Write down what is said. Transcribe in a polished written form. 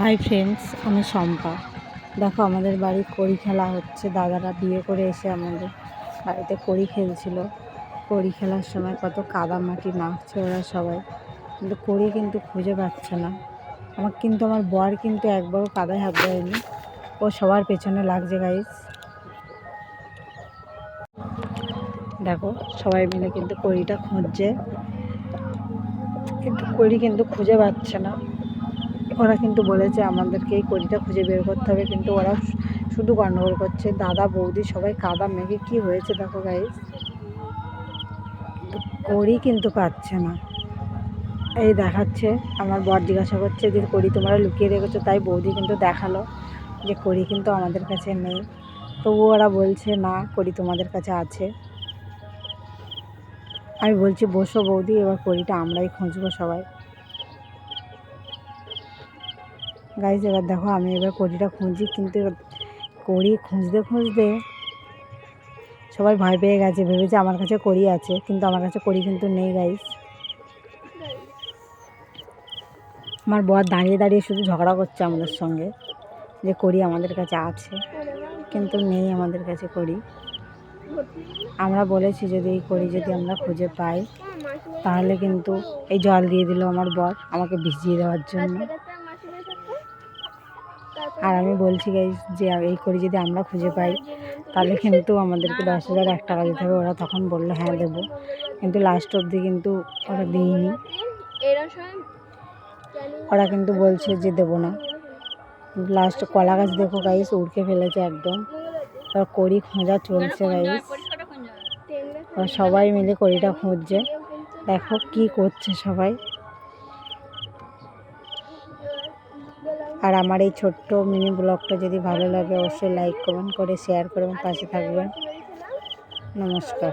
Hi friends, আমি শম্পা। দেখো আমাদের বাড়ি কড়ি খেলা হচ্ছে। দাদারা বিয়ে করে এসে আমাদের বাড়িতে কড়ি খেলছিল। কড়ি খেলার সময় কত কাদামাটি মাখছে ওরা সবাই, কিন্তু কড়ি কিন্তু খুঁজে পাচ্ছে না। আমার বর কিন্তু একবারও কাদায় হাত দেয়নি। ও সবার পেছনে লাগছে গাইস। দেখো সবাই মিলে কিন্তু কড়িটা খুঁজছে, কিন্তু কড়ি কিন্তু খুঁজে পাচ্ছে না। ওরা কিন্তু বলেছে আমাদেরকে এই কড়িটা খুঁজে বের করতে হবে, কিন্তু ওরা শুধু গন্ডগোল করছে। দাদা বৌদি সবাই কাদা মেঘে কি হয়েছে দেখো গাইস, কড়ি কিন্তু পাচ্ছে না। এই দেখাচ্ছে, আমার বর জিজ্ঞাসা করছে যে কড়ি তোমরা লুকিয়ে রেখেছো, তাই বৌদি কিন্তু দেখালো যে কড়ি কিন্তু আমাদের কাছে নেই। তবু ওরা বলছে না, কড়ি তোমাদের কাছে আছে। আমি বলছি বসো বৌদি, এবার কড়িটা আমরাই খুঁজবো সবাই। গাইজ এবার দেখো আমি এবার কড়িটা খুঁজি, কিন্তু কড়ি খুঁজতে খুঁজতে সবাই ভয় পেয়ে গেছে, ভেবেছে আমার কাছে কড়ি আছে, কিন্তু আমার কাছে কড়ি কিন্তু নেই গাইজ। আমার বর দাঁড়িয়ে দাঁড়িয়ে শুধু ঝগড়া করছে আমাদের সঙ্গে যে কড়ি আমাদের কাছে আছে, কিন্তু নেই আমাদের কাছে কড়ি। আমরা বলেছি যদি এই কড়ি যদি আমরা খুঁজে পাই, তাহলে কিন্তু এই জল দিয়ে দিল আমার বর আমাকে ভিজিয়ে দেওয়ার জন্য। আর আমি বলছি গাইজ যে এই কড়ি যদি আমরা খুঁজে পাই, তাহলে কিন্তু আমাদেরকে 10,000 টাকা দিতে হবে। ওরা তখন বললো হ্যাঁ দেবো, কিন্তু লাস্ট অবধি কিন্তু ওরা দিইনি। ওরা কিন্তু বলছে যে দেবো না। লাস্ট কলা গাছ দেখো গাইস উড়কে ফেলেছে একদম। কড়ি খোঁজা চলছে গাইস, সবাই মিলে কড়িটা খুঁজছে। দেখো কি করছে সবাই। আর আমার এই ছোট্ট মিনি ব্লগটা যদি ভালো লাগে অবশ্যই লাইক কমেন্ট করে শেয়ার করে পাশে থাকবেন। নমস্কার।